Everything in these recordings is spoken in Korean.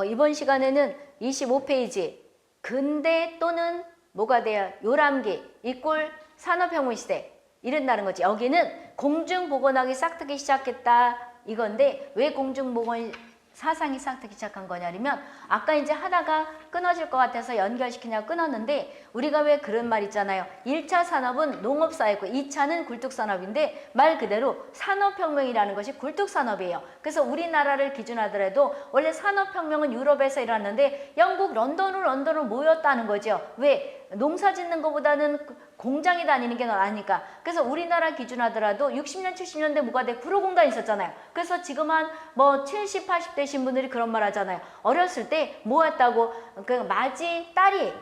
이번 시간에는 25페이지 근대 또는 뭐가 돼야 요람기 이꼴 산업혁명 시대 이른다는 거지. 여기는 공중보건학이 싹트기 시작했다 이건데 왜 공중보건 사상이 싹트기 시작한 거냐면 아까 이제 하다가 끊어질 것 같아서 연결시키냐고 끊었는데 우리가 왜 그런 말 있잖아요. 1차 산업은 농업사회고 2차는 굴뚝산업인데 말 그대로 산업혁명이라는 것이 굴뚝산업이에요. 그래서 우리나라를 기준하더라도 원래 산업혁명은 유럽에서 일어났는데 영국 런던으로 모였다는 거죠. 왜? 농사 짓는 것보다는 공장에 다니는 게 나으니까. 그래서 우리나라 기준하더라도 60년, 70년대 뭐가 돼? 구로공단이 있었잖아요. 그래서 지금 한 뭐 70, 80대신 분들이 그런 말 하잖아요. 어렸을 때 뭐 했다고 그 마지, 딸이,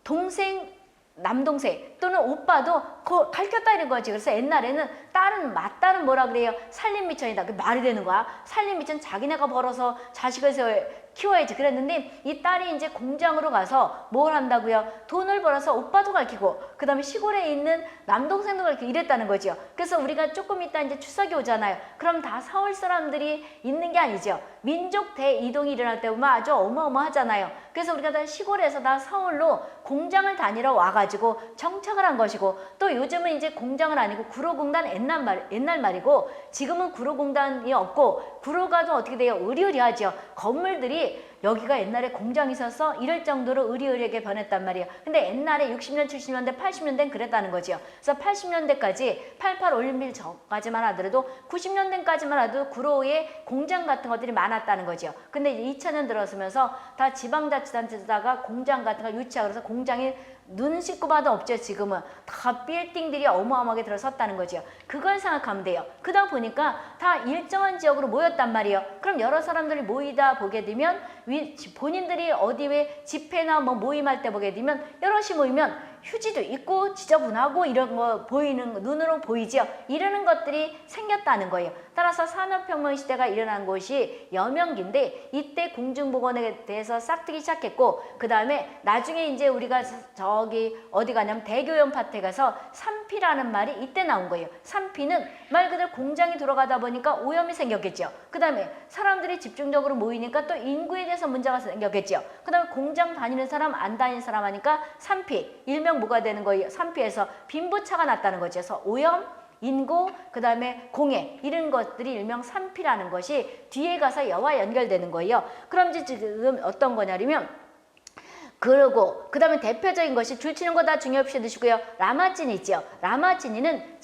동생, 남동생 또는 오빠도 가르쳤다 이런 거지. 그래서 옛날에는 맞딸은 뭐라 그래요? 살림미천이다. 그 말이 되는 거야. 살림미천 자기네가 벌어서 자식을 키워야지 그랬는데 이 딸이 이제 공장으로 가서 뭘 한다고요? 돈을 벌어서 오빠도 가르치고 그 다음에 시골에 있는 남동생도 가르치고 이랬다는 거죠. 그래서 우리가 조금 이따 이제 추석이 오잖아요. 그럼 다 서울 사람들이 있는 게 아니죠. 민족 대이동이 일어날 때 보면 아주 어마어마하잖아요. 그래서 우리가 다 시골에서 다 서울로 공장을 다니러 와가지고 정착을 한 것이고 또 요즘은 이제 공장은 아니고 구로공단 옛날 말이고 지금은 구로공단이 없고 구로가도 어떻게 돼요? 으리으리하죠. 건물들이 여기가 옛날에 공장이 있어서 이럴 정도로 으리으리하게 변했단 말이에요. 근데 옛날에 60년, 70년대, 80년대는 그랬다는 거죠. 그래서 80년대까지 88 올림픽 전까지만 하더라도 90년대까지만 해도 구로에 공장 같은 것들이 많았다는 거죠. 근데 이제 2000년 들어서면서 다 지방자치단체에다가 공장 같은 걸 유치하고 그래서 공장이 눈 씻고 봐도 없죠. 지금은 다 빌딩들이 어마어마하게 들어섰다는 거죠. 그걸 생각하면 돼요. 그러다 보니까 다 일정한 지역으로 모였단 말이에요. 그럼 여러 사람들이 모이다 보게 되면 본인들이 어디 왜 집회나 뭐 모임할 때 보게 되면 여럿이 모이면 휴지도 있고 지저분하고 이런 거 보이는 눈으로 보이죠. 이러는 것들이 생겼다는 거예요. 따라서 산업혁명 시대가 일어난 곳이 여명기인데 이때 공중보건에 대해서 싹트기 시작했고 그 다음에 나중에 이제 우리가 저기 어디 가냐면 대교연 파트에 가서 산피라는 말이 이때 나온 거예요. 산피는 말 그대로 공장이 돌아가다 보니까 오염이 생겼겠죠. 그 다음에 사람들이 집중적으로 모이니까 또 인구에 대해서 문제가 생겼겠죠. 그 다음에 공장 다니는 사람 안 다니는 사람 하니까 산피 일명 뭐가 되는 거예요? 산피에서 빈부차가 났다는 거죠. 그래서 오염, 인구, 그 다음에 공해 이런 것들이 일명 산피라는 것이 뒤에 가서 여와 연결되는 거예요. 그럼 이제 지금 어떤 거냐면 그러고 그 다음에 대표적인 것이 줄치는 거 다 중요시 드시고요. 라마찌니 있죠. 라마찌니는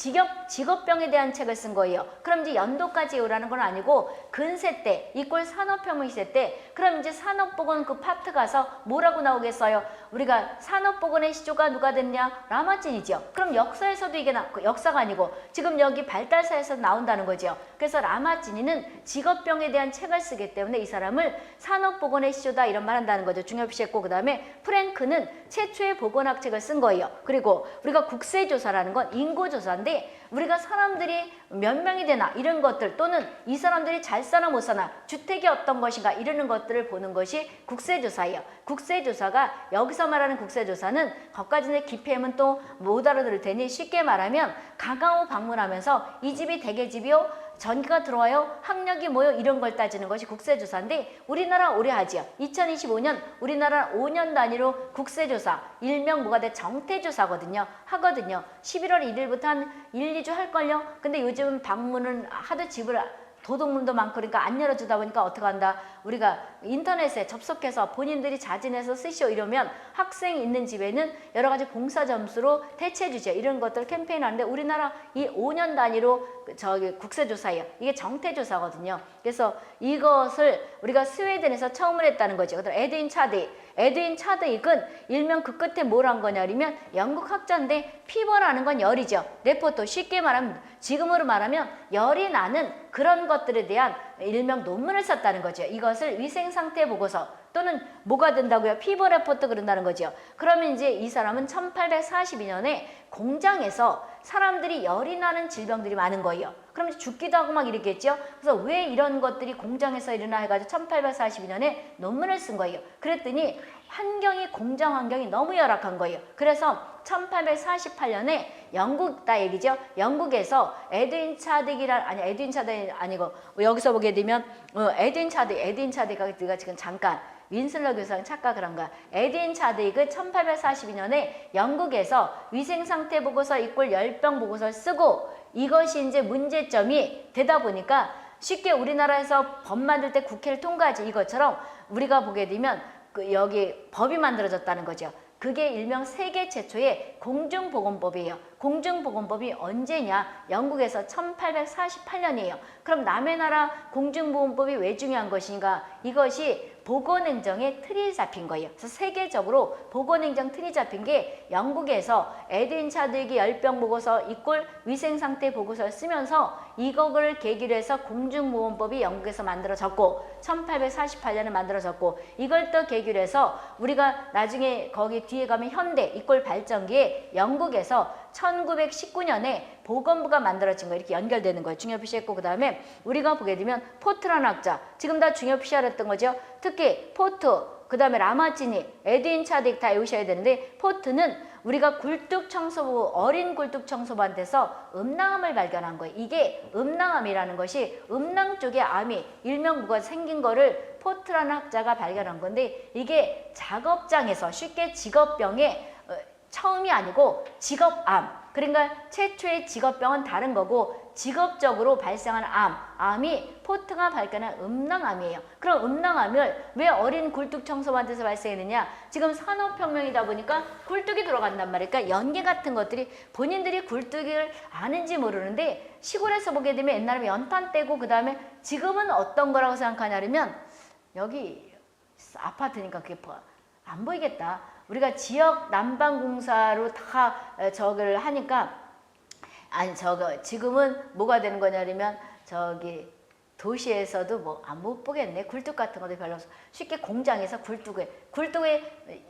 직업병에 대한 책을 쓴 거예요. 그럼 이제 연도까지 외우라는 건 아니고 근세 때 이꼴 산업혁명 시대 때 그럼 이제 산업보건 그 파트 가서 뭐라고 나오겠어요? 우리가 산업보건의 시조가 누가 됐냐? 라마찌니죠. 그럼 역사에서도 이게 역사가 아니고 지금 여기 발달사에서 나온다는 거죠. 그래서 라마찌니는 직업병에 대한 책을 쓰기 때문에 이 사람을 산업보건의 시조다 이런 말 한다는 거죠. 중요시했고 그 다음에 프랭크는 최초의 보건학책을 쓴 거예요. 그리고 우리가 국세조사라는 건 인구조사인데 우리가 사람들이 몇 명이 되나 이런 것들 또는 이 사람들이 잘 사나 못 사나 주택이 어떤 것인가 이러는 것들을 보는 것이 국세조사예요. 국세조사가 여기서 말하는 국세조사는 거기까지 깊이하면 또 못 알아들을 테니 쉽게 말하면 가까워 방문하면서 이 집이 대개 집이요 전기가 들어와요? 학력이 뭐요? 이런 걸 따지는 것이 국세조사인데 우리나라 오래 하지요. 2025년 우리나라 5년 단위로 국세조사 일명 뭐가 돼? 정태조사거든요. 하거든요. 11월 1일부터 한 1, 2주 할걸요? 근데 요즘 방문은 하도 집을 도둑놈도 많고 그러니까 안 열어주다 보니까 어떻게 한다. 우리가 인터넷에 접속해서 본인들이 자진해서 쓰시오 이러면 학생이 있는 집에는 여러 가지 봉사 점수로 대체해 주죠. 이런 것들 캠페인 하는데 우리나라 이 5년 단위로 저기 국세조사예요. 이게 정태조사거든요. 그래서 이것을 우리가 스웨덴에서 처음으로 했다는 거죠. 그다음 에드윈 차드익은 일명 그 끝에 뭘 한 거냐면 영국 학자인데 피버라는 건 열이죠. 레포트 쉽게 말하면 지금으로 말하면 열이 나는 그런 것들에 대한 일명 논문을 썼다는 거죠. 이것을 위생상태 보고서 또는 뭐가 된다고요? 피버 레포트 그런다는 거죠. 그러면 이제 이 사람은 1842년에 공장에서 사람들이 열이 나는 질병들이 많은 거예요. 그럼 죽기도 하고 막 이랬겠죠. 그래서 왜 이런 것들이 공장에서 일어나 해가지고 1842년에 논문을 쓴 거예요. 그랬더니 환경이 공장 환경이 너무 열악한 거예요. 그래서 1848년에 영국다 얘기죠. 영국에서 에드윈 차딕이 아니고 여기서 보게 되면 에드윈 차딕가 지금 잠깐 윈슬러 교수랑 착각을 한 거야. 에드윈 차딕은 1842년에 영국에서 위생상태 보고서 이꼴 열병 보고서를 쓰고 이것이 이제 문제점이 되다 보니까 쉽게 우리나라에서 법 만들 때 국회를 통과하지 이것처럼 우리가 보게 되면 여기 법이 만들어졌다는 거죠. 그게 일명 세계 최초의 공중보건법이에요. 공중보건법이 언제냐? 영국에서 1848년이에요. 그럼 남의 나라 공중보건법이 왜 중요한 것인가? 이것이 보건행정의 틀이 잡힌 거예요. 그래서 세계적으로 보건행정 틀이 잡힌 게 영국에서 에드윈 차딕이 열병 보고서 이꼴 위생상태 보고서를 쓰면서 이거를 계기로 해서 공중보건법이 영국에서 만들어졌고 1848년에 만들어졌고 이걸 또 계기로 해서 우리가 나중에 거기 뒤에 가면 현대 이꼴 발전기에 영국에서 1919년에 보건부가 만들어진 거 이렇게 연결되는 거예요. 중요 표시했고 그 다음에 우리가 보게 되면 포트라는 학자 지금 다 중요 표시하랬던 거죠. 특히 포트 그 다음에 라마치니 에드윈 차딕 다 외우셔야 되는데 포트는 우리가 굴뚝청소부 어린 굴뚝청소부한테서 음낭암을 발견한 거예요. 이게 음낭암이라는 것이 음낭 쪽에 암이 일명 뭐가 생긴 거를 포트라는 학자가 발견한 건데 이게 작업장에서 쉽게 직업병의 처음이 아니고 직업암 그러니까 최초의 직업병은 다른 거고 직업적으로 발생한 암이 포트가 발견한 음낭암이에요. 그럼 음낭암을 왜 어린 굴뚝청소부한테서 발생했느냐? 지금 산업혁명이다 보니까 굴뚝이 들어간단 말이에요. 그러니까 연기 같은 것들이 본인들이 굴뚝을 아는지 모르는데 시골에서 보게 되면 옛날에 연탄 떼고 그 다음에 지금은 어떤 거라고 생각하냐면 여기 아파트니까 그게 안 보이겠다. 우리가 지역 난방공사로 다 저걸 하니까 지금은 뭐가 되는 거냐면 저기 도시에서도 뭐 못 보겠네. 굴뚝 같은 것도 별로 없어. 쉽게 공장에서 굴뚝에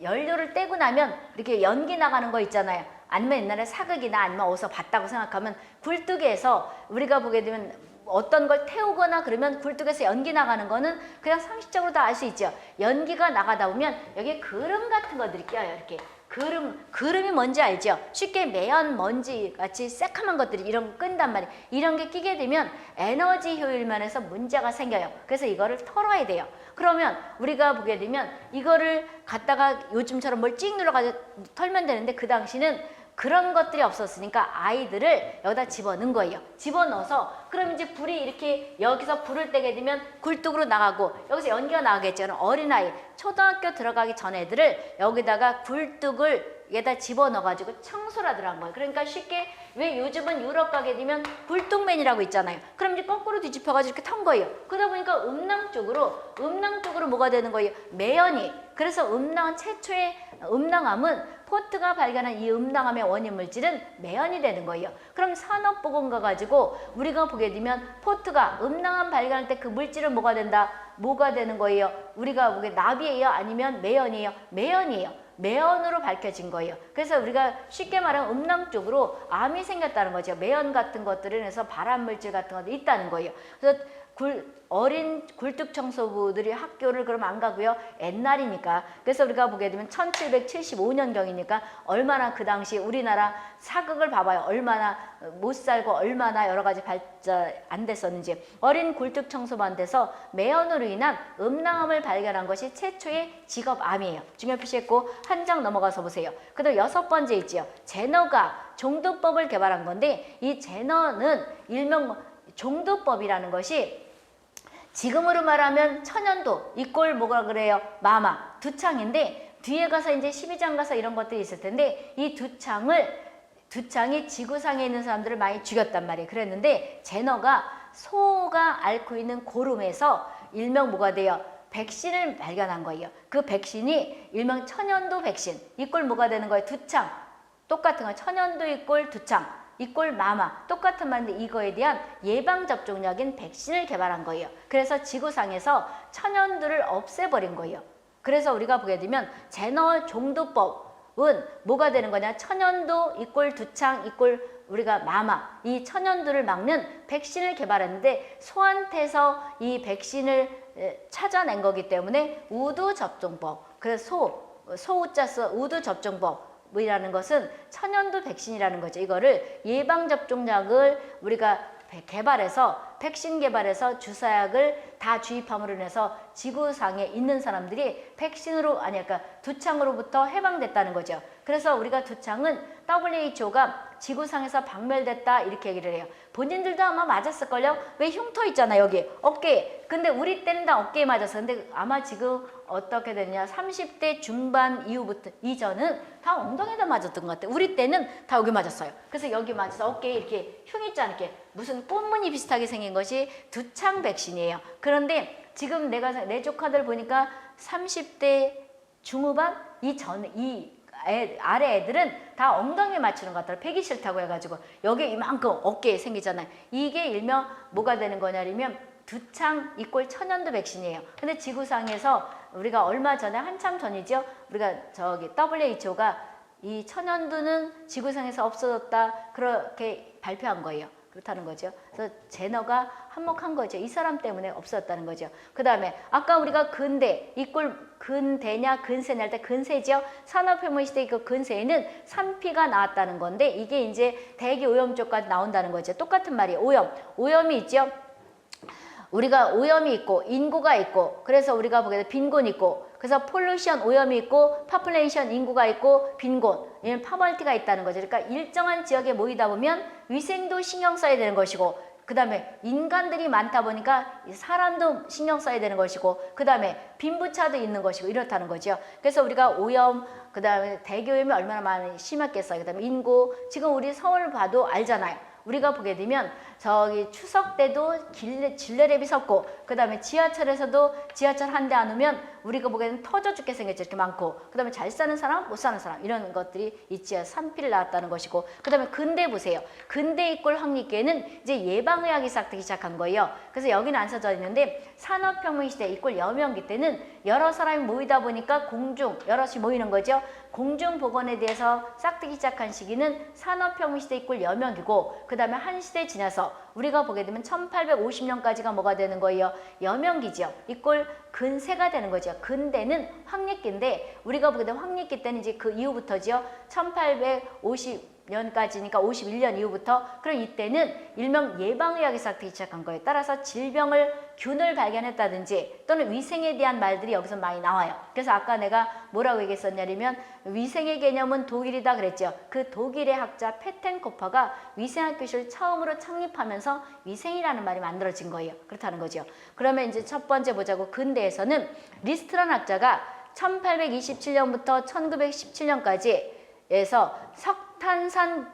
연료를 떼고 나면 이렇게 연기 나가는 거 있잖아요. 아니면 옛날에 사극이나 아니면 어디서 봤다고 생각하면 굴뚝에서 우리가 보게 되면 어떤 걸 태우거나 그러면 굴뚝에서 연기 나가는 거는 그냥 상식적으로 다 알 수 있죠. 연기가 나가다 보면 여기에 그름 같은 것들이 껴요. 이렇게 그름이 뭔지 알죠? 쉽게 매연, 먼지 같이 새카만 것들이 이런 거 끈단 말이에요. 이런 게 끼게 되면 에너지 효율면에서 문제가 생겨요. 그래서 이거를 털어야 돼요. 그러면 우리가 보게 되면 이거를 갖다가 요즘처럼 뭘 찍 눌러가지고 털면 되는데 그 당시는 그런 것들이 없었으니까 아이들을 여기다 집어넣은 거예요. 집어넣어서 그럼 이제 불이 이렇게 여기서 불을 떼게 되면 굴뚝으로 나가고 여기서 연기가 나가겠죠. 그럼 어린아이 초등학교 들어가기 전 애들을 여기다가 굴뚝을 여기다 집어넣어가지고 청소를 하더란 거예요. 그러니까 쉽게 왜 요즘은 유럽 가게 되면 굴뚝맨이라고 있잖아요. 그럼 이제 거꾸로 뒤집혀가지고 이렇게 턴 거예요. 그러다 보니까 음낭 쪽으로 뭐가 되는 거예요? 매연이. 그래서 최초의 음낭암은 포트가 발견한 이 음낭암의 원인 물질은 매연이 되는 거예요. 그럼 산업보건 가가지고 우리가 보게 되면 포트가 음낭암 발견할 때 그 물질은 뭐가 되는 거예요? 우리가 보게 나비예요? 아니면 매연이에요? 매연이에요. 매연으로 밝혀진 거예요. 그래서 우리가 쉽게 말하면 음낭 쪽으로 암이 생겼다는 거죠. 매연 같은 것들을 해서 발암물질 같은 것들이 있다는 거예요. 그래서 어린 굴뚝청소부들이 학교를 그럼 안 가고요. 옛날이니까. 그래서 우리가 보게 되면 1775년경이니까 얼마나 그 당시 우리나라 사극을 봐봐요. 얼마나 못 살고 얼마나 여러 가지 발전 안 됐었는지. 어린 굴뚝청소부한테서 매연으로 인한 음낭암을 발견한 것이 최초의 직업암이에요. 중요 표시했고 한 장 넘어가서 보세요. 그다음 6번째 있지요. 제너가 종두법을 개발한 건데 이 제너는 일명 종두법이라는 것이 지금으로 말하면 천연도 이꼴 뭐가 그래요? 마마 두창인데 뒤에 가서 이제 12장 가서 이런 것들이 있을 텐데 이 두창이 지구상에 있는 사람들을 많이 죽였단 말이에요. 그랬는데 제너가 소가 앓고 있는 고름에서 일명 뭐가 돼요? 백신을 발견한 거예요. 그 백신이 일명 천연도 백신 이꼴 뭐가 되는 거예요? 두창 똑같은 거 천연도 이꼴 두창 이꼴 마마 똑같은 말인데 이거에 대한 예방접종약인 백신을 개발한 거예요. 그래서 지구상에서 천연두를 없애버린 거예요. 그래서 우리가 보게 되면 제너 종두법 뭐가 되는 거냐? 천연두 이꼴 두창 이꼴 우리가 마마, 이 천연두를 막는 백신을 개발했는데 소한테서 이 백신을 찾아낸 거기 때문에 우두 접종법. 그래서 소우자서 우두 접종법이라는 것은 천연두 백신이라는 거죠. 이거를 예방접종약을 우리가 개발해서 백신 개발해서 주사약을 다 주입함으로 인해서 지구상에 있는 사람들이 백신으로 아니 그러니까 두창으로부터 해방됐다는 거죠. 그래서 우리가 두창은 WHO가 지구상에서 박멸됐다 이렇게 얘기를 해요. 본인들도 아마 맞았을걸요. 왜 흉터 있잖아 여기 어깨에. 근데 우리 때는 다 어깨에 맞았어. 근데 아마 지금 어떻게 됐냐 30대 중반 이후부터 이전은 다 엉덩이에다 맞았던 것 같아. 우리 때는 다 여기 맞았어요. 그래서 여기 맞아서 어깨에 이렇게 흉 있지 않게 무슨 꽃무늬 비슷하게 생긴 것이 두창 백신이에요. 그런데 지금 내 조카들 보니까 30대 중후반 아래 애들은 다 엉덩이에 맞추는 것 같더라고요. 배기 싫다고 해가지고 여기 이만큼 어깨에 생기잖아요. 이게 일명 뭐가 되는 거냐면 두창 이꼴 천연두 백신이에요. 근데 지구상에서 우리가 얼마 전에 한참 전이죠. 우리가 WHO가 이 천연두는 지구상에서 없어졌다 그렇게 발표한 거예요. 그렇다는 거죠. 그래서 제너가 한몫한 거죠. 이 사람 때문에 없었다는 거죠. 그 다음에 아까 우리가 근대 이꼴 근대냐 근세냐 할 때 근세죠. 산업혁명 시대 그 근세에는 산피가 나왔다는 건데 이게 이제 대기 오염 쪽까지 나온다는 거죠. 똑같은 말이에요. 오염이 있죠. 우리가 오염이 있고 인구가 있고 그래서 우리가 보게 돼 빈곤이 있고 그래서 폴루션 오염이 있고 파퓰레이션 인구가 있고 빈곤 파멀티가 있다는 거죠. 그러니까 일정한 지역에 모이다 보면 위생도 신경 써야 되는 것이고 그 다음에 인간들이 많다 보니까 사람도 신경 써야 되는 것이고 그 다음에 빈부차도 있는 것이고 이렇다는 거죠. 그래서 우리가 오염 그 다음에 대기오염이 얼마나 많이 심했겠어요. 그 다음에 인구 지금 우리 서울 봐도 알잖아요. 우리가 보게 되면 저기 추석 때도 질레랩이 섰고 그 다음에 지하철에서도 지하철 한 대 안 오면 우리가 보기에는 터져 죽게 생겼죠. 이렇게 많고 그 다음에 잘 사는 사람 못 사는 사람 이런 것들이 있지요. 산피를 낳았다는 것이고 그 다음에 근대 보세요. 근대 이꼴 확립기에는 이제 예방의학이 싹트기 시작한 거예요. 그래서 여기는 안 써져 있는데 산업혁명 시대 이꼴 여명기 때는 여러 사람이 모이다 보니까 공중 여럿이 모이는 거죠. 공중보건에 대해서 싹트기 시작한 시기는 산업혁명 시대 이꼴 여명기고 그 다음에 한 시대 지나서 우리가 보게 되면 1850년까지가 뭐가 되는 거예요? 여명기죠. 이꼴 근세가 되는 거죠. 근대는 확립기인데 우리가 보게 되면 확립기 때는 이제 그 이후부터죠. 1850년까지니까 51년 이후부터 그럼 이때는 일명 예방의학이 싹트기 시작한 거예요. 따라서 균을 발견했다든지 또는 위생에 대한 말들이 여기서 많이 나와요. 그래서 아까 내가 뭐라고 얘기했었냐면 위생의 개념은 독일이다 그랬죠. 그 독일의 학자 페텐코퍼가 위생학 교실을 처음으로 창립하면서 위생이라는 말이 만들어진 거예요. 그렇다는 거죠. 그러면 이제 첫 번째 보자고 근대에서는 리스트란 학자가 1827년부터 1917년까지 에서 석탄산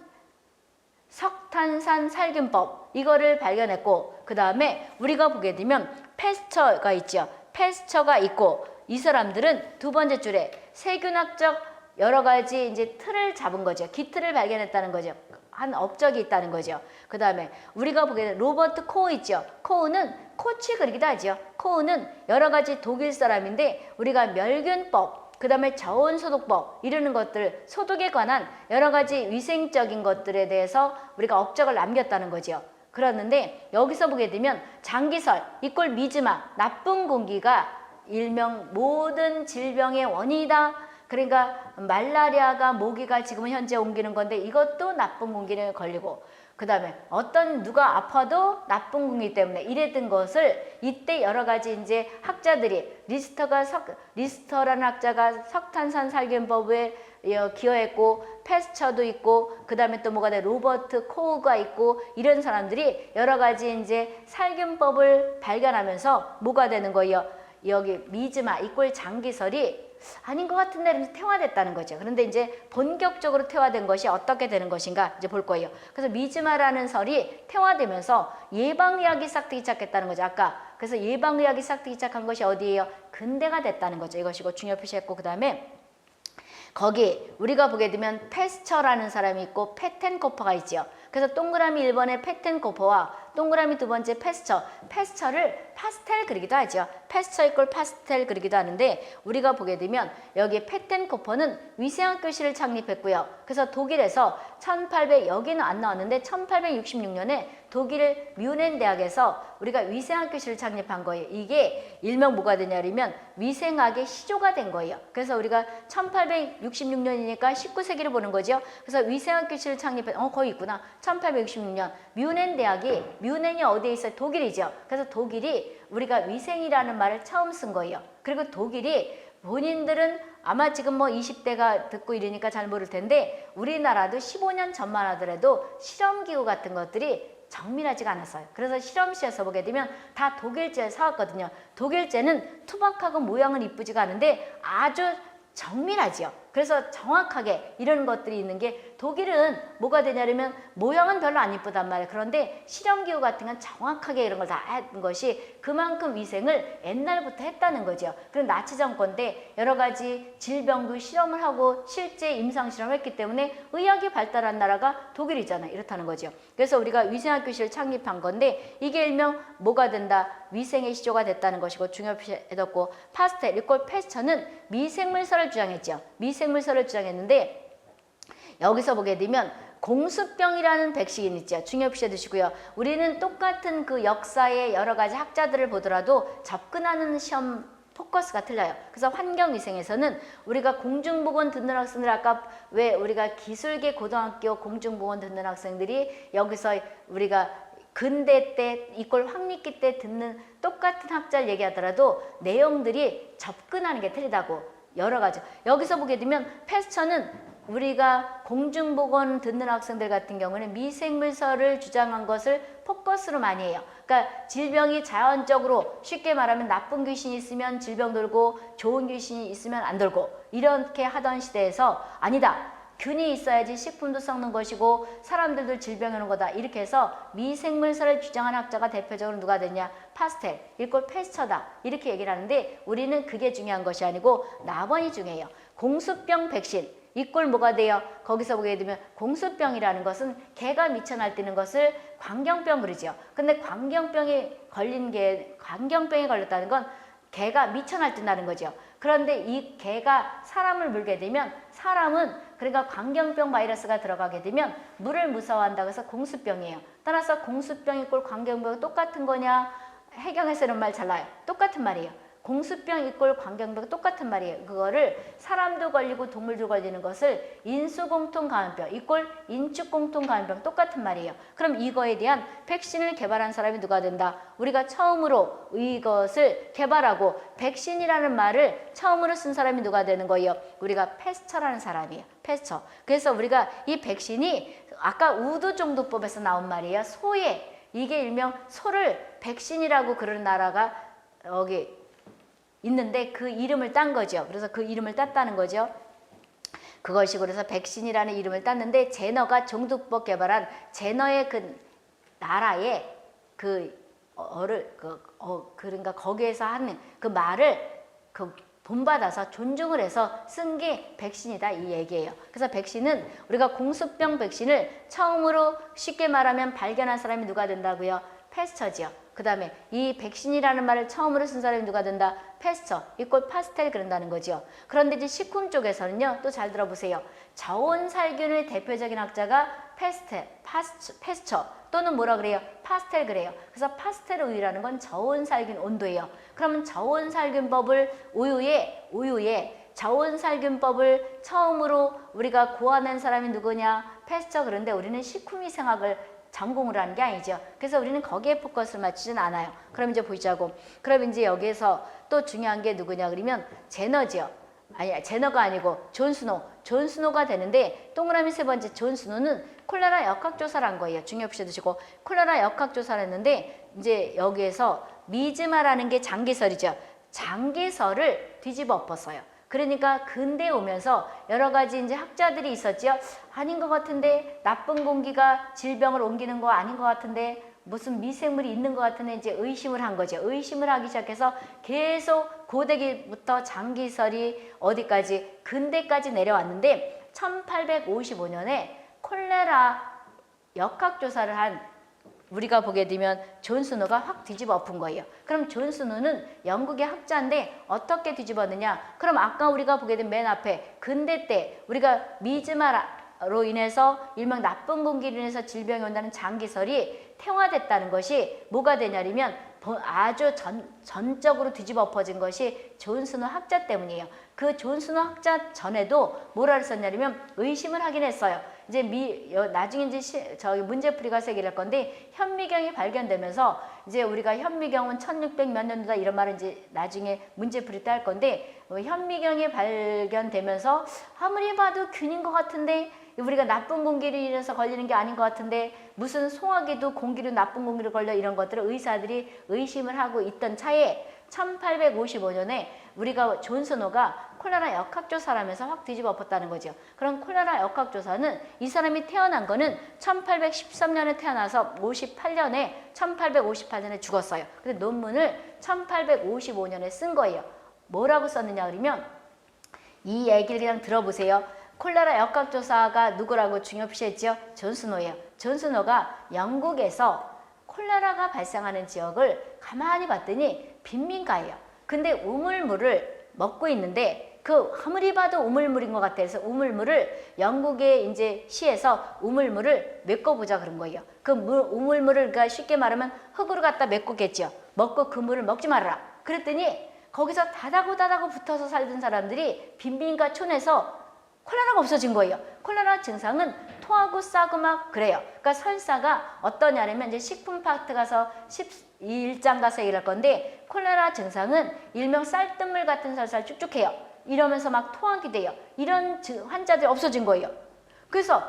살균법 이거를 발견했고 그 다음에 우리가 보게 되면 패스처가 있죠. 패스처가 있고 이 사람들은 두 번째 줄에 세균학적 여러 가지 이제 틀을 잡은 거죠. 기틀을 발견했다는 거죠. 한 업적이 있다는 거죠. 그 다음에 우리가 보게 되면 로버트 코우 있죠. 코우는 코치 그리기도 하죠. 코우는 여러 가지 독일 사람인데 우리가 멸균법 그 다음에 저온소독법 이러는 것들 소독에 관한 여러 가지 위생적인 것들에 대해서 우리가 업적을 남겼다는 거죠. 그러는데 여기서 보게 되면 장기설 이꼴 미즈마 나쁜 공기가 일명 모든 질병의 원인이다. 그러니까 말라리아가 모기가 지금 현재 옮기는 건데 이것도 나쁜 공기를 걸리고 그 다음에 누가 아파도 나쁜 공기 때문에 이랬던 것을 이때 여러 가지 이제 학자들이 리스터라는 학자가 석탄산 살균법에 기여했고 패스처도 있고 그 다음에 또 뭐가 돼 로버트 코우가 있고 이런 사람들이 여러 가지 이제 살균법을 발견하면서 뭐가 되는 거예요? 여기 미즈마 이꼴 장기설이 아닌 것 같은데 퇴화됐다는 거죠. 그런데 이제 본격적으로 퇴화된 것이 어떻게 되는 것인가 이제 볼 거예요. 그래서 미즈마라는 설이 퇴화되면서 예방의학이 싹트기 시작했다는 거죠. 아까 그래서 예방의학이 싹트기 시작한 것이 어디예요? 근대가 됐다는 거죠. 이것이고 중요 표시했고 그 다음에 거기 우리가 보게 되면 패스처라는 사람이 있고 페텐코퍼가 있죠. 그래서 동그라미 1번의 페텐코퍼와 동그라미 두 번째 패스처를 파스텔 그리기도 하죠. 패스처 이꼴 파스텔 그리기도 하는데 우리가 보게 되면 여기 페텐코퍼는 위생학 교실을 창립했고요. 그래서 독일에서 여기는 안 나왔는데 1866년에 독일 뮌헨 대학에서 우리가 위생학 교실을 창립한 거예요. 이게 일명 뭐가 되냐면 위생학의 시조가 된 거예요. 그래서 우리가 1866년이니까 19세기를 보는 거죠. 그래서 위생학 교실을 창립한 거기 있구나. 1866년 뮌헨 대학이 뮌헨이 어디에 있어요? 독일이죠. 그래서 독일이 우리가 위생이라는 말을 처음 쓴 거예요. 그리고 독일이 본인들은 아마 지금 뭐 20대가 듣고 이러니까 잘 모를 텐데 우리나라도 15년 전만 하더라도 실험기구 같은 것들이 정밀하지가 않았어요. 그래서 실험실에서 보게 되면 다 독일제 사왔거든요. 독일제는 투박하고 모양은 이쁘지가 않은데 아주 정밀하지요. 그래서 정확하게 이런 것들이 있는 게 독일은 뭐가 되냐면 모양은 별로 안 이쁘단 말이에요. 그런데 실험기구 같은 건 정확하게 이런 걸 다 했던 것이 그만큼 위생을 옛날부터 했다는 거죠. 그리고 나치 정권 때 여러 가지 질병도 실험을 하고 실제 임상 실험을 했기 때문에 의학이 발달한 나라가 독일이잖아요. 이렇다는 거죠. 그래서 우리가 위생학 교실을 창립한 건데 이게 일명 뭐가 된다? 위생의 시조가 됐다는 것이고 중요했었고 파스텔 이꼴 패스처는 미생물서를 주장했죠. 미생물서를 주장했는데 여기서 보게 되면 공수병이라는 백신 있죠. 중요시해 두시고요. 우리는 똑같은 그 역사의 여러 가지 학자들을 보더라도 접근하는 시험 포커스가 틀려요. 그래서 환경위생에서는 우리가 공중보건 듣는 학생들 아까 왜 우리가 기술계 고등학교 공중보건 듣는 학생들이 여기서 우리가 근대 때 이꼴 황리기 때 듣는 똑같은 학자를 얘기하더라도 내용들이 접근하는 게 틀리다고 여러 가지. 여기서 보게 되면 패스처는 우리가 공중보건 듣는 학생들 같은 경우는 미생물서를 주장한 것을 포커스로 많이 해요. 그러니까 질병이 자연적으로 쉽게 말하면 나쁜 귀신이 있으면 질병 돌고 좋은 귀신이 있으면 안 돌고 이렇게 하던 시대에서 아니다. 균이 있어야지 식품도 썩는 것이고 사람들도 질병이 오는 거다. 이렇게 해서 미생물서를 주장한 학자가 대표적으로 누가 되냐? 파스텔, 이꼴 패스처다. 이렇게 얘기를 하는데 우리는 그게 중요한 것이 아니고 나번이 중요해요. 공수병 백신. 이꼴 뭐가 돼요? 거기서 보게 되면 공수병이라는 것은 개가 미쳐 날뛰는 것을 광경병 그러죠. 근데 광경병에 걸렸다는 건 개가 미쳐 날뛴다는 거죠. 그런데 이 개가 사람을 물게 되면 사람은 그러니까 광경병 바이러스가 들어가게 되면 물을 무서워한다고 해서 공수병이에요. 따라서 공수병 이꼴 광경병 똑같은 거냐? 해경에서 이런 말 잘 나요. 똑같은 말이에요. 공수병 이꼴 광경병 똑같은 말이에요. 그거를 사람도 걸리고 동물도 걸리는 것을 인수공통감염병 이꼴 인축공통감염병 똑같은 말이에요. 그럼 이거에 대한 백신을 개발한 사람이 누가 된다? 우리가 처음으로 이것을 개발하고 백신이라는 말을 처음으로 쓴 사람이 누가 되는 거예요? 우리가 패스처라는 사람이에요. 패스처. 그래서 우리가 이 백신이 아까 우두종도법에서 나온 말이에요. 소에 이게 일명 소를 백신이라고 그러는 나라가 여기 있는데 그 이름을 딴 거죠. 그래서 그 이름을 땄다는 거죠. 그것이 그래서 백신이라는 이름을 땄는데 제너가 종두법 개발한 제너의 그 나라의 그러니까 거기에서 하는 그 말을 본받아서 존중을 해서 쓴 게 백신이다 이 얘기예요. 그래서 백신은 우리가 공수병 백신을 처음으로 쉽게 말하면 발견한 사람이 누가 된다고요? 패스처지요. 그 다음에 이 백신이라는 말을 처음으로 쓴 사람이 누가 된다? 패스처, 이꼴 파스텔 그런다는 거죠. 그런데 이제 식품 쪽에서는요, 또 잘 들어보세요. 저온살균의 대표적인 학자가 패스처 또는 뭐라 그래요? 파스텔 그래요. 그래서 파스텔 우유라는 건 저온살균 온도예요. 그러면 저온살균법을 우유에 저온살균법을 처음으로 우리가 고안한 사람이 누구냐? 패스처. 그런데 우리는 식품위생학을 전공을 하는 게 아니죠. 그래서 우리는 거기에 포커스를 맞추진 않아요. 그럼 이제 보자고. 그럼 이제 여기에서 또 중요한 게 누구냐 그러면 제너지요. 아니, 제너가 아니고 존스노가 되는데 동그라미 세 번째 존스노는 콜레라 역학조사를 한 거예요. 중요시 두시고 콜레라 역학조사를 했는데 이제 여기에서 미즈마라는 게 장기설이죠. 장기설을 뒤집어 엎었어요. 그러니까 근대에 오면서 여러 가지 이제 학자들이 있었죠. 아닌 것 같은데 나쁜 공기가 질병을 옮기는 거 아닌 것 같은데 무슨 미생물이 있는 것 같은데 이제 의심을 한 거죠. 의심을 하기 시작해서 계속 고대기부터 장기설이 어디까지 근대까지 내려왔는데 1855년에 콜레라 역학조사를 한 우리가 보게 되면 존 스노가 확 뒤집어 엎은 거예요. 그럼 존 스노는 영국의 학자인데 어떻게 뒤집었느냐? 그럼 아까 우리가 보게 된 맨 앞에 근대 때 우리가 미즈마로 인해서 일명 나쁜 공기로 인해서 질병이 온다는 장기설이 태화됐다는 것이 뭐가 되냐면 아주 전적으로 뒤집어 엎어진 것이 존 스노 학자 때문이에요. 그 존 스노 학자 전에도 뭐라 그랬었냐면 의심을 하긴 했어요. 이제 나중에 이제 저기 문제풀이가 세계할 건데 현미경이 발견되면서 이제 우리가 현미경은 1600 몇 년도다 이런 말은 이제 나중에 문제풀이 때 할 건데 현미경이 발견되면서 아무리 봐도 균인 것 같은데 우리가 나쁜 공기로 인해서 걸리는 게 아닌 것 같은데 무슨 소화기도 공기로 나쁜 공기로 걸려 이런 것들을 의사들이 의심을 하고 있던 차에 1855년에 우리가 존 스노가 콜레라 역학조사를 하면서 확 뒤집어 엎었다는 거죠. 그럼 콜레라 역학조사는 이 사람이 태어난 거는 1813년에 태어나서 1858년에 죽었어요. 근데 논문을 1855년에 쓴 거예요. 뭐라고 썼느냐 그러면 이 얘기를 그냥 들어보세요. 콜레라 역학조사가 누구라고 중요시했죠? 존 스노예요. 존 스노가 영국에서 콜레라가 발생하는 지역을 가만히 봤더니 빈민가예요. 근데 우물물을 먹고 있는데 그 아무리 봐도 우물물인 것 같아서 우물물을 영국의 이제 시에서 우물물을 메꿔보자 그런 거예요. 그 우물물을 그러니까 쉽게 말하면 흙으로 갖다 메꾸겠죠. 먹고 그 물을 먹지 말아라. 그랬더니 거기서 다다고 붙어서 살던 사람들이 빈민가 촌에서 콜레라가 없어진 거예요. 콜레라 증상은 토하고 싸고 막 그래요. 그러니까 설사가 어떠냐면 이제 식품 파트 가서 12장 가서 얘기할 건데 콜레라 증상은 일명 쌀뜨물 같은 설사를 쭉쭉해요. 이러면서 막 토하게 돼요. 이런 환자들이 없어진 거예요. 그래서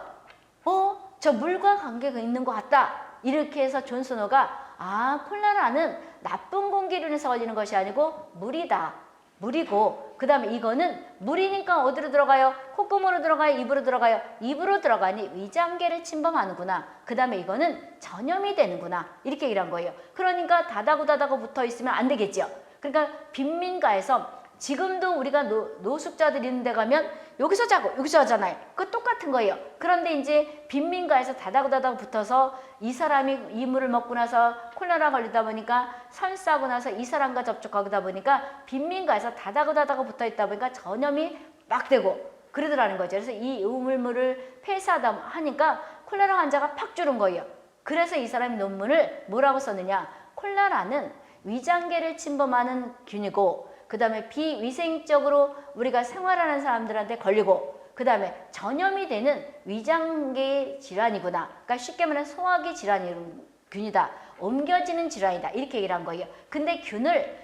저 물과 관계가 있는 것 같다. 이렇게 해서 존 스노가 콜레라는 나쁜 공기로 인해서 걸리는 것이 아니고 물이다. 물이고 그 다음에 이거는 물이니까 어디로 들어가요? 콧구멍으로 들어가요? 입으로 들어가요? 입으로 들어가니 위장계를 침범하는구나. 그 다음에 이거는 전염이 되는구나. 이렇게 얘기를 한 거예요. 그러니까 다다고 붙어 있으면 안 되겠죠. 그러니까 빈민가에서 지금도 우리가 노숙자들 있는 데 가면 여기서 자고 여기서 하잖아요. 그 똑같은 거예요. 그런데 이제 빈민가에서 다다고 붙어서 이 사람이 이 물을 먹고 나서 콜레라 걸리다 보니까 설사하고 나서 이 사람과 접촉하다 보니까 빈민가에서 다다고 붙어 있다 보니까 전염이 막 되고 그러더라는 거죠. 그래서 이 우물물을 폐사하다 하니까 콜레라 환자가 팍 줄은 거예요. 그래서 이 사람이 논문을 뭐라고 썼느냐. 콜레라는 위장계를 침범하는 균이고 그 다음에 비위생적으로 우리가 생활하는 사람들한테 걸리고 그 다음에 전염이 되는 위장계 질환이구나. 그러니까 쉽게 말하면 소화기 균이다. 옮겨지는 질환이다. 이렇게 얘기를 한 거예요. 근데 균을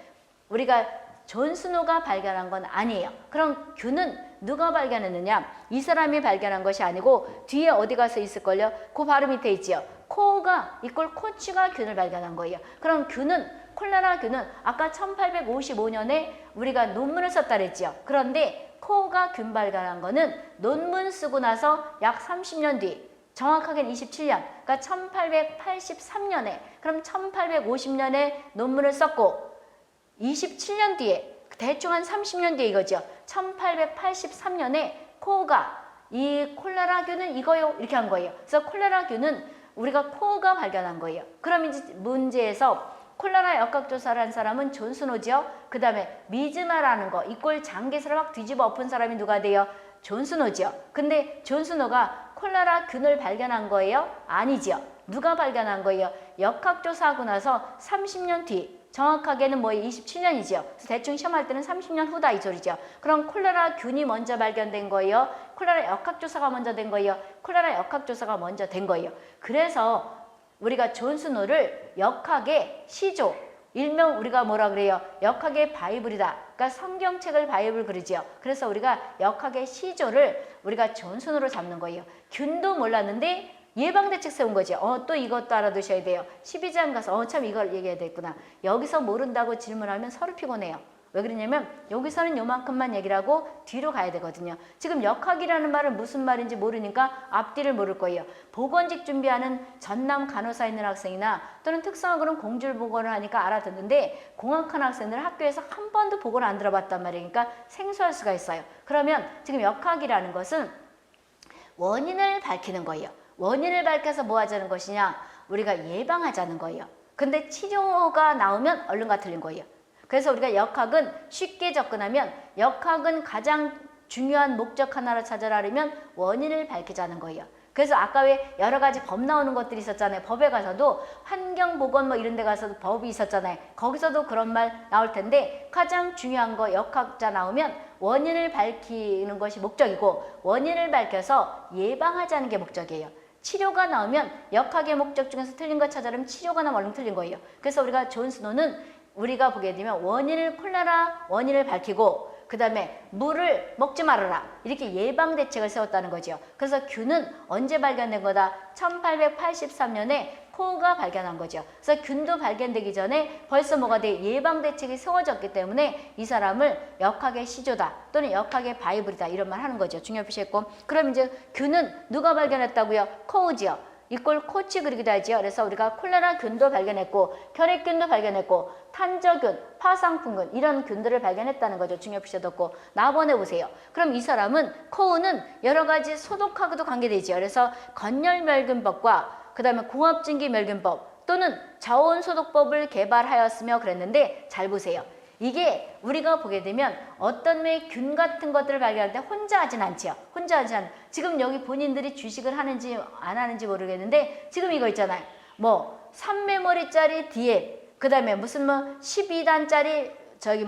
우리가 존 스노가 발견한 건 아니에요. 그럼 균은 누가 발견했느냐? 이 사람이 발견한 것이 아니고 뒤에 어디 가서 있을걸요? 그 바로 밑에 있지요. 코가 이꼴 코치가 균을 발견한 거예요. 그럼 균은 콜레라 균은 아까 1855년에 우리가 논문을 썼다 그랬죠. 그런데 코가 균 발견한 거는 논문 쓰고 나서 약 30년 뒤 정확하게는 27년 그러니까 1883년에 그럼 1850년에 논문을 썼고 27년 뒤에 대충 한 30년 뒤에 이거죠. 1883년에 코가 이 콜레라균은 이거요 이렇게 한 거예요. 그래서 콜레라균은 우리가 코가 발견한 거예요. 그럼 이제 문제에서 콜레라 역학조사를 한 사람은 존 스노죠. 그 다음에 미즈마라는 거 이꼴 장기설을 확 뒤집어 엎은 사람이 누가 돼요? 존 스노죠. 근데 존 스노가 콜레라 균을 발견한 거예요? 아니죠. 누가 발견한 거예요? 역학조사하고 나서 30년 뒤 정확하게는 뭐 27년이죠. 그래서 대충 시험할 때는 30년 후다 이 소리죠. 그럼 콜레라 균이 먼저 발견된 거예요? 콜레라 역학조사가 먼저 된 거예요? 콜레라 역학조사가 먼저 된 거예요. 그래서 우리가 존 스노를 역학의 시조, 일명 우리가 뭐라 그래요? 역학의 바이블이다. 그러니까 성경책을 바이블 그러지요. 그래서 우리가 역학의 시조를 우리가 존 스노로 잡는 거예요. 균도 몰랐는데 예방대책 세운 거지. 또 이것도 알아두셔야 돼요. 12장 가서 참 이걸 얘기해야 되겠구나. 여기서 모른다고 질문하면 서로 피곤해요. 왜 그러냐면 여기서는 요만큼만 얘기를 하고 뒤로 가야 되거든요. 지금 역학이라는 말은 무슨 말인지 모르니까 앞뒤를 모를 거예요. 보건직 준비하는 전남 간호사 있는 학생이나 또는 특성화고는 공줄 보건을 하니까 알아듣는데 공학한 학생들은 학교에서 한 번도 보건을 안 들어봤단 말이에요. 그러니까 생소할 수가 있어요. 그러면 지금 역학이라는 것은 원인을 밝히는 거예요. 원인을 밝혀서 뭐 하자는 것이냐? 우리가 예방하자는 거예요. 근데 치료가 나오면 얼른가 틀린 거예요. 그래서 우리가 역학은 쉽게 접근하면 역학은 가장 중요한 목적 하나를 찾아라면 원인을 밝히자는 거예요. 그래서 아까 왜 여러 가지 법 나오는 것들이 있었잖아요. 법에 가서도 환경보건 뭐 이런 데 가서도 법이 있었잖아요. 거기서도 그런 말 나올 텐데 가장 중요한 거 역학자 나오면 원인을 밝히는 것이 목적이고 원인을 밝혀서 예방하자는 게 목적이에요. 치료가 나오면 역학의 목적 중에서 틀린 거 찾아라면 치료가 나오면 얼른 틀린 거예요. 그래서 우리가 존 스노는 우리가 보게 되면 콜레라 원인을 밝히고 그 다음에 물을 먹지 말아라 이렇게 예방 대책을 세웠다는 거죠. 그래서 균은 언제 발견된 거다? 1883년에 코가 발견한 거죠. 그래서 균도 발견되기 전에 벌써 뭐가 돼? 예방 대책이 세워졌기 때문에 이 사람을 역학의 시조다 또는 역학의 바이블이다 이런 말 하는 거죠. 중요 표시했고 그럼 이제 균은 누가 발견했다고요? 코우지요. 이꼴 코치 그리기도 하지요. 그래서 우리가 콜레라 균도 발견했고 결핵균도 발견했고 탄저균, 파상풍균 이런 균들을 발견했다는 거죠. 중요 표시도 없고 나번에 보세요. 그럼 이 사람은 코우는 여러 가지 소독하고도 관계되지요. 그래서 건열멸균법과 그 다음에 공업증기멸균법 또는 자원소독법을 개발하였으며 그랬는데 잘 보세요. 이게 우리가 보게 되면 어떤 왜 균 같은 것들을 발견할 때 혼자 하진 않지요. 혼자 하지 않. 지금 여기 본인들이 주식을 하는지 안 하는지 모르겠는데 지금 이거 있잖아요. 뭐 3메모리짜리 DM 그 다음에 무슨 뭐 12단짜리 저기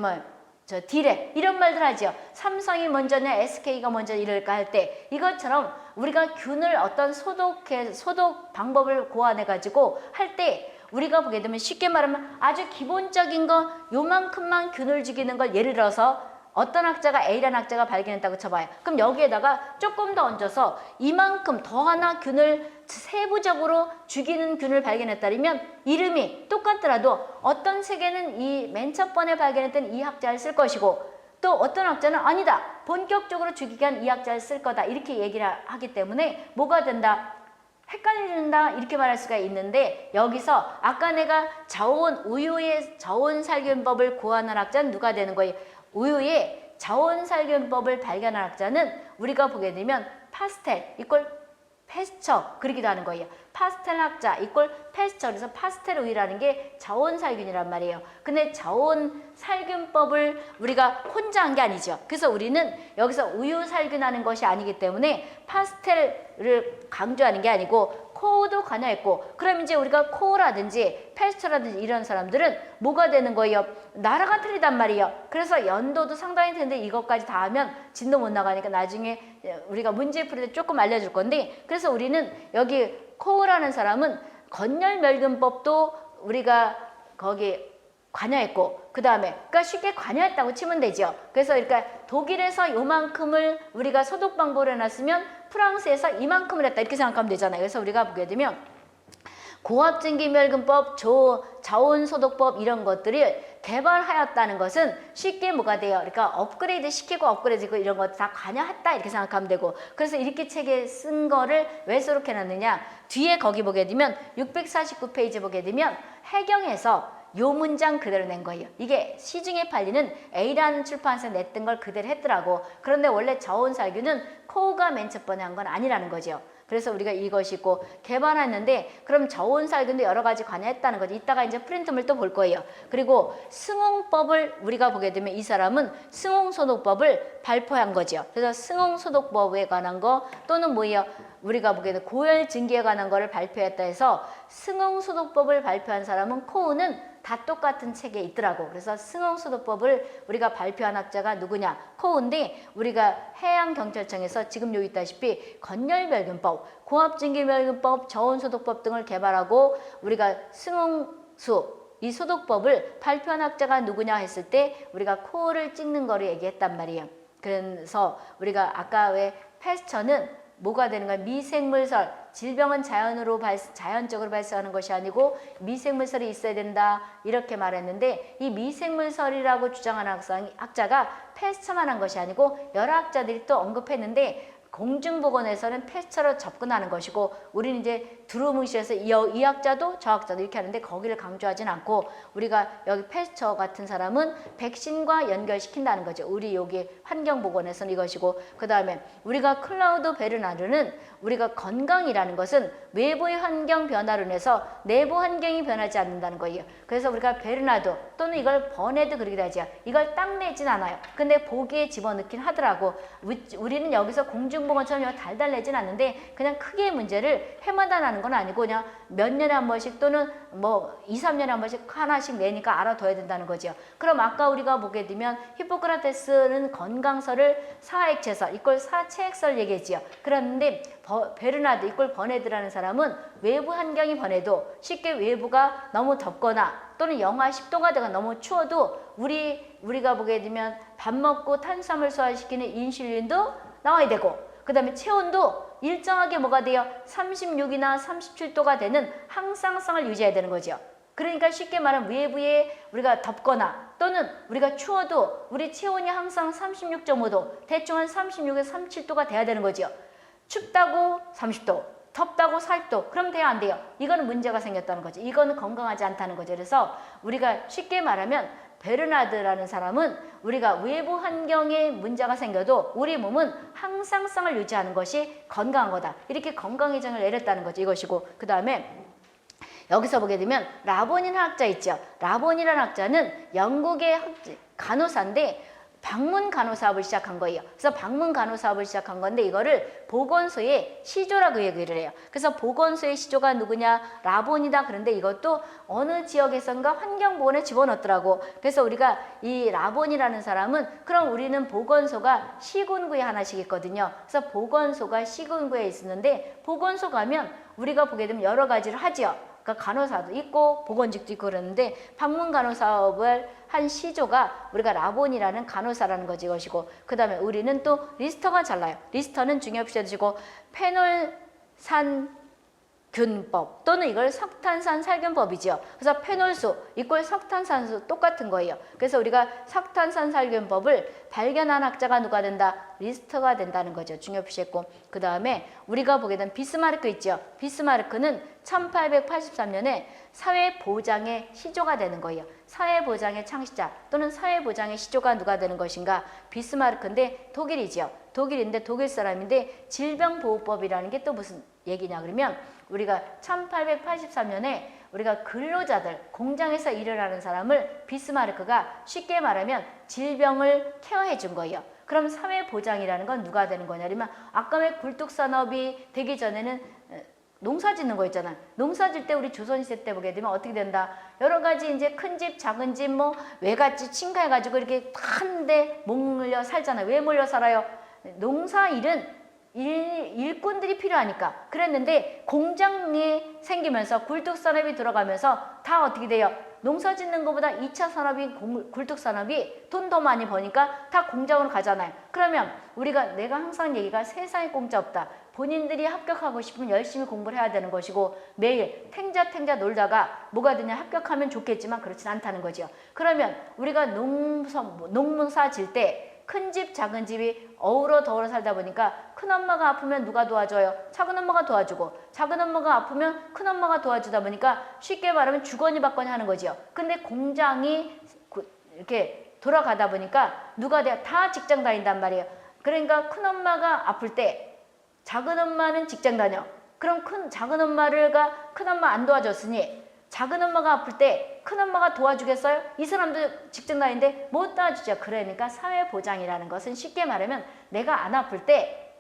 저 디렉 이런 말들 하죠. 삼성이 먼저냐 SK가 먼저 이럴까 할 때 이것처럼 우리가 균을 어떤 소독 방법을 고안해 가지고 할 때 우리가 보게 되면 쉽게 말하면 아주 기본적인 거 요만큼만 균을 죽이는 걸 예를 들어서 어떤 학자가 A라는 학자가 발견했다고 쳐봐요. 그럼 여기에다가 조금 더 얹어서 이만큼 더 하나 균을 세부적으로 죽이는 균을 발견했다면 이름이 똑같더라도 어떤 세계는 이 맨 첫 번에 발견했던 이 학자를 쓸 것이고 또 어떤 학자는 아니다. 본격적으로 죽이기 위한 이 학자를 쓸 거다. 이렇게 얘기를 하기 때문에 뭐가 된다? 헷갈린다 이렇게 말할 수가 있는데 여기서 아까 내가 우유의 자원살균법을 고안한 학자는 누가 되는 거예요? 우유의 자원살균법을 발견한 학자는 우리가 보게 되면 파스텔 이꼴 패스처 그러기도 하는 거예요. 파스텔 학자 이꼴 패스처 그래서 파스텔 우유라는 게 자원살균이란 말이에요. 근데 자원살균법을 우리가 혼자 한 게 아니죠. 그래서 우리는 여기서 우유 살균하는 것이 아니기 때문에 파스텔을 강조하는 게 아니고 코우도 관여했고 그럼 이제 우리가 코우라든지 패스처라든지 이런 사람들은 뭐가 되는 거예요? 나라가 틀리단 말이에요. 그래서 연도도 상당히 되는데 이것까지 다 하면 진도 못 나가니까 나중에 우리가 문제 풀이 때 조금 알려줄 건데 그래서 우리는 여기 코우라는 사람은 건열멸균법도 우리가 거기 관여했고 그 다음에 그러니까 쉽게 관여했다고 치면 되죠. 그래서 그러니까 독일에서 요만큼을 우리가 소독 방법을 해놨으면 프랑스에서 이만큼을 했다 이렇게 생각하면 되잖아요. 그래서 우리가 보게 되면 고압증기멸균법, 자원소독법 이런 것들을 개발하였다는 것은 쉽게 뭐가 돼요? 그러니까 업그레이드 시키고 업그레이드고 이런 것 다 관여했다 이렇게 생각하면 되고 그래서 이렇게 책에 쓴 거를 왜 수록해놨느냐 뒤에 거기 보게 되면 649페이지 보게 되면 해경에서 요 문장 그대로 낸 거예요. 이게 시중에 팔리는 A라는 출판사에 냈던 걸 그대로 했더라고. 그런데 원래 자원살균은 코우가 맨 첫 번에 한 건 아니라는 거죠. 그래서 우리가 이것이 있고 개발했는데 그럼 저온살균도 여러 가지 관여했다는 거죠. 이따가 이제 프린트물 또 볼 거예요. 그리고 승홍법을 우리가 보게 되면 이 사람은 승홍소독법을 발표한 거죠. 그래서 승홍소독법에 관한 거 또는 뭐예요? 우리가 보게 되면 고열증기에 관한 거를 발표했다 해서 승홍소독법을 발표한 사람은 코우는 다 똑같은 책에 있더라고. 그래서 승홍소독법을 우리가 발표한 학자가 누구냐? 코우인데 우리가 해양경찰청에서 지금 여기 있다시피 건열멸균법, 고압증기멸균법, 저온소독법 등을 개발하고 우리가 승홍수 이 소독법을 발표한 학자가 누구냐 했을 때 우리가 코우를 찍는 거를 얘기했단 말이에요. 그래서 우리가 아까 왜 패스처는 뭐가 되는 거야? 미생물설. 질병은 자연적으로 발생하는 것이 아니고 미생물설이 있어야 된다. 이렇게 말했는데 이 미생물설이라고 주장하는 학자가 패스처만 한 것이 아니고 여러 학자들이 또 언급했는데 공중보건에서는 패스처로 접근하는 것이고 우리는 이제 두루뭉실해서 이 학자도 저 학자도 이렇게 하는데 거기를 강조하진 않고 우리가 여기 패스처 같은 사람은 백신과 연결시킨다는 거죠. 우리 여기 환경보건에서는 이것이고 그 다음에 우리가 클라우드 베르나르는 우리가 건강이라는 것은 외부의 환경 변화로 인해서 내부 환경이 변하지 않는다는 거예요. 그래서 우리가 베르나드 또는 이걸 버네드 그러기도 하죠. 이걸 딱 내진 않아요. 근데 보기에 집어넣긴 하더라고. 우리는 여기서 공중보건처럼 달달 내진 않는데 그냥 크게 문제를 해마다 나는 건 아니고 그냥 몇 년에 한 번씩 또는 뭐 2, 3년에 한 번씩 하나씩 내니까 알아둬야 된다는 거죠. 그럼 아까 우리가 보게 되면 히포크라테스는 건강설을 사액체설 이꼴 사체액설 얘기했지요. 그런데 베르나드 이꼴 버네드라는 사람은 외부 환경이 변해도 쉽게 외부가 너무 덥거나 또는 영하 10도가 되거나 너무 추워도 우리가 보게 되면 밥 먹고 탄수화물 소화시키는 인슐린도 나와야 되고 그 다음에 체온도 일정하게 뭐가 돼요? 36이나 37도가 되는 항상성을 유지해야 되는 거죠. 그러니까 쉽게 말하면 외부에 우리가 덥거나 또는 우리가 추워도 우리 체온이 항상 36.5도 대충 한 36에서 37도가 돼야 되는 거죠. 춥다고 30도 덥다고 40도 그럼 돼야 안 돼요. 이거는 문제가 생겼다는 거죠. 이거는 건강하지 않다는 거죠. 그래서 우리가 쉽게 말하면 베르나드라는 사람은 우리가 외부 환경에 문제가 생겨도 우리 몸은 항상성을 유지하는 것이 건강한 거다. 이렇게 건강의정을 내렸다는 거죠. 이것이고 그 다음에 여기서 보게 되면 라본이라는 학자 있죠. 라본이라는 학자는 영국의 간호사인데 방문 간호 사업을 시작한 거예요. 그래서 방문 간호 사업을 시작한 건데 이거를 보건소의 시조라고 얘기를 해요. 그래서 보건소의 시조가 누구냐? 라본이다. 그런데 이것도 어느 지역에선가 환경보건에 집어넣더라고. 그래서 우리가 이 라본이라는 사람은 그럼 우리는 보건소가 시군구에 하나씩 있거든요. 그래서 보건소가 시군구에 있었는데 보건소 가면 우리가 보게 되면 여러 가지를 하죠. 그러니까 간호사도 있고 보건직도 있고 그러는데 방문 간호 사업을 한 시조가 우리가 라본이라는 간호사라는 거지 이것이고 그 다음에 우리는 또 리스터가 잘 나요. 리스터는 중요시해주시고 페놀산 균법 또는 이걸 석탄산 살균법이죠. 그래서 페놀수 이꼴 석탄산수 똑같은 거예요. 그래서 우리가 석탄산 살균법을 발견한 학자가 누가 된다? 리스터가 된다는 거죠. 중요시했고 그 다음에 우리가 보게 된 비스마르크 있죠. 비스마르크는 1883년에 사회보장의 시조가 되는 거예요. 사회보장의 창시자 또는 사회보장의 시조가 누가 되는 것인가? 비스마르크인데 독일이죠. 독일인데 독일 사람인데 질병보호법이라는 게 또 무슨 얘기냐 그러면 우리가 1883년에 우리가 근로자들 공장에서 일을 하는 사람을 비스마르크가 쉽게 말하면 질병을 케어해 준 거예요. 그럼 사회보장이라는 건 누가 되는 거냐 그러면 아까 왜 굴뚝산업이 되기 전에는 농사 짓는 거 있잖아요. 농사 짓 때 우리 조선시대 때 보게 되면 어떻게 된다? 여러 가지 이제 큰 집, 작은 집, 뭐 외갓집, 친가해가지고 이렇게 한데 몰려 살잖아요. 왜 몰려 살아요? 농사 일은 일꾼들이 필요하니까 그랬는데 공장이 생기면서 굴뚝산업이 들어가면서 다 어떻게 돼요? 농사 짓는 것보다 2차 산업인 굴뚝산업이 돈 더 많이 버니까 다 공장으로 가잖아요. 그러면 내가 항상 얘기가 세상에 공짜 없다. 본인들이 합격하고 싶으면 열심히 공부를 해야 되는 것이고 매일 탱자 놀다가 뭐가 되냐 합격하면 좋겠지만 그렇진 않다는 거죠. 그러면 우리가 농사 질 때 큰 집, 작은 집이 어우러 더불어 살다 보니까 큰엄마가 아프면 누가 도와줘요? 작은 엄마가 도와주고 작은 엄마가 아프면 큰엄마가 도와주다 보니까 쉽게 말하면 주거니 받거니 하는 거죠. 근데 공장이 이렇게 돌아가다 보니까 누가 돼요? 다 직장 다닌단 말이에요. 그러니까 큰엄마가 아플 때 작은 엄마는 직장 다녀. 그럼 작은 엄마가 큰엄마 안 도와줬으니 작은 엄마가 아플 때 큰엄마가 도와주겠어요? 이 사람도 직장 다니는데 못 도와주죠. 그러니까 사회보장이라는 것은 쉽게 말하면 내가 안 아플 때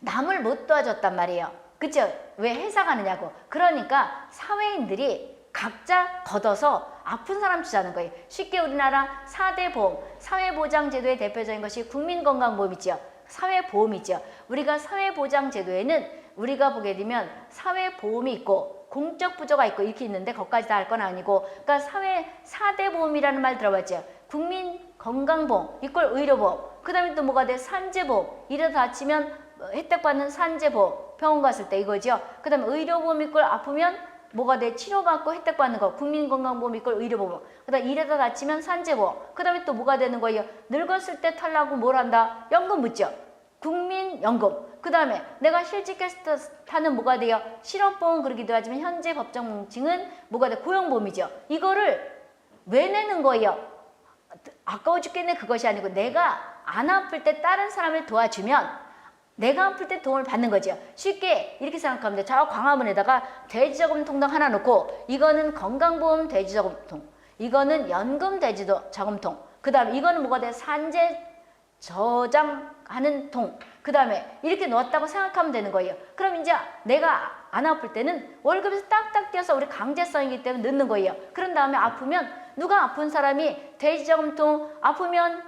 남을 못 도와줬단 말이에요. 그쵸? 왜 회사 가느냐고. 그러니까 사회인들이 각자 걷어서 아픈 사람 주자는 거예요. 쉽게 우리나라 4대 보험, 사회보장제도의 대표적인 것이 국민건강보험이죠. 사회보험이죠. 우리가 사회보장제도에는 우리가 보게 되면 사회보험이 있고 공적 부조가 있고 이렇게 있는데 거기까지 다 할 건 아니고 그러니까 4대 보험이라는 말 들어봤죠. 국민건강보험 이꼴 의료보험 그 다음에 또 뭐가 돼? 산재보험 이러다 다치면 혜택받는 산재보험 병원 갔을 때 이거죠. 그 다음에 의료보험 이꼴 아프면 뭐가 돼? 치료받고 혜택받는 거 국민건강보험 이꼴 의료보험 그 다음에 이러다 다치면 산재보험 그 다음에 또 뭐가 되는 거예요? 늙었을 때 탈라고 뭘 한다? 연금 묻죠. 국민연금. 그 다음에 내가 실직했을 타는 뭐가 돼요? 실업보험 그러기도 하지만 현재 법정 명칭은 뭐가 돼? 고용보험이죠. 이거를 왜 내는 거예요? 아까워 죽겠네 그것이 아니고 내가 안 아플 때 다른 사람을 도와주면 내가 아플 때 도움을 받는 거죠. 쉽게 이렇게 생각하면 돼. 저 광화문에다가 돼지저금통당 하나 놓고 이거는 건강보험 돼지저금통, 이거는 연금 돼지저금통, 그 다음에 이거는 뭐가 돼? 산재 저장하는 통. 그 다음에 이렇게 놓았다고 생각하면 되는 거예요. 그럼 이제 내가 안 아플 때는 월급에서 딱딱 떼어서 우리 강제성이기 때문에 넣는 거예요. 그런 다음에 아프면 누가 아픈 사람이 돼지저금통, 아프면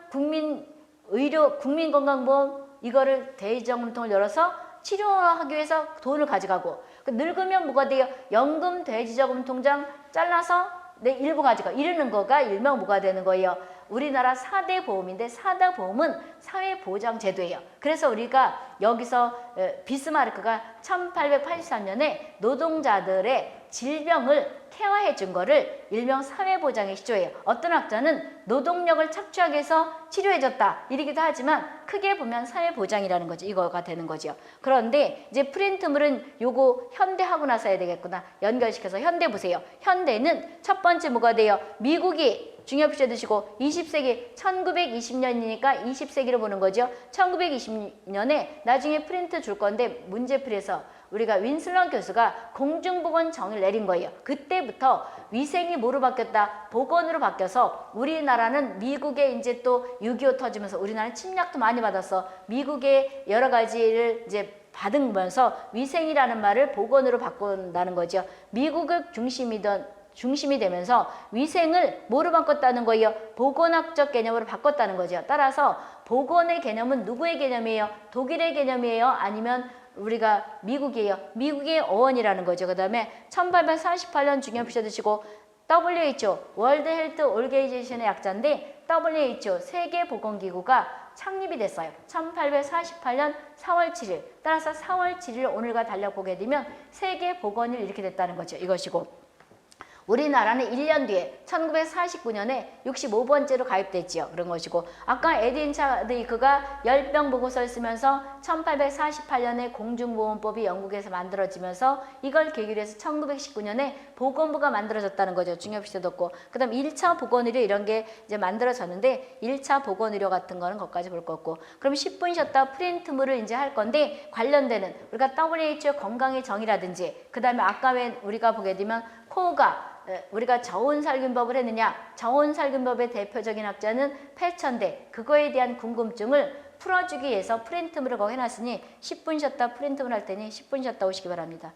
국민건강보험 이거를 돼지저금통을 열어서 치료하기 위해서 돈을 가져가고, 늙으면 뭐가 돼요? 연금 돼지저금통장 잘라서 내 일부 가져가 이러는 거가 일명 뭐가 되는 거예요? 우리나라 4대 보험인데 4대 보험은 사회보장제도예요. 그래서 우리가 여기서 비스마르크가 1883년에 노동자들의 질병을 케어해 준 거를 일명 사회보장의 시조예요. 어떤 학자는 노동력을 착취하기 위해서 치료해 줬다 이러기도 하지만 크게 보면 사회보장이라는 거죠. 이거가 되는 거죠. 그런데 이제 프린트물은 요거 현대하고 나서 해야 되겠구나. 연결시켜서 현대 보세요. 현대는 첫 번째 뭐가 돼요? 미국이 중요시 드시고 20세기 1920년이니까 20세기로 보는 거죠. 1920년에 나중에 프린트 줄 건데 문제풀이에서 우리가 윈슬런 교수가 공중보건 정의를 내린 거예요. 그때부터 위생이 뭐로 바뀌었다? 보건으로 바뀌어서 우리나라는 미국에 이제 또 6.25 터지면서 우리나라는 침략도 많이 받았어. 미국의 여러 가지를 이제 받으면서 위생이라는 말을 보건으로 바꾼다는 거죠. 미국을 중심이 되면서 위생을 뭐로 바꿨다는 거예요? 보건학적 개념으로 바꿨다는 거죠. 따라서 보건의 개념은 누구의 개념이에요? 독일의 개념이에요? 아니면 우리가 미국이에요? 미국의 어원이라는 거죠. 그 다음에 1848년 중요시 드시고 WHO, 월드 헬트 오르게니제이션의 약자인데 WHO, 세계보건기구가 창립이 됐어요. 1848년 4월 7일. 따라서 4월 7일 오늘과 달력보게 되면 세계보건일 이렇게 됐다는 거죠. 이것이고. 우리나라는 1년 뒤에 1949년에 65번째로 가입됐지요. 그런 것이고 아까 에딘 차드위크가 열병 보고서를 쓰면서 1848년에 공중보험법이 영국에서 만들어지면서 이걸 계기로 해서 1919년에 보건부가 만들어졌다는 거죠. 중요시도 없고 그 다음 1차 보건의료 이런 게 이제 만들어졌는데 1차 보건의료 같은 거는 거기까지 볼 거 없고 그럼 10분 쉬었다 프린트물을 이제 할 건데 관련되는 우리가 WHO 건강의 정의라든지 그 다음에 아까 왜 우리가 보게 되면 코가 우리가 저온살균법을 했느냐? 저온살균법의 대표적인 학자는 패천데 그거에 대한 궁금증을 풀어주기 위해서 프린트물을 거기 해놨으니 10분 쉬었다 프린트물 할 테니 10분 쉬었다 오시기 바랍니다.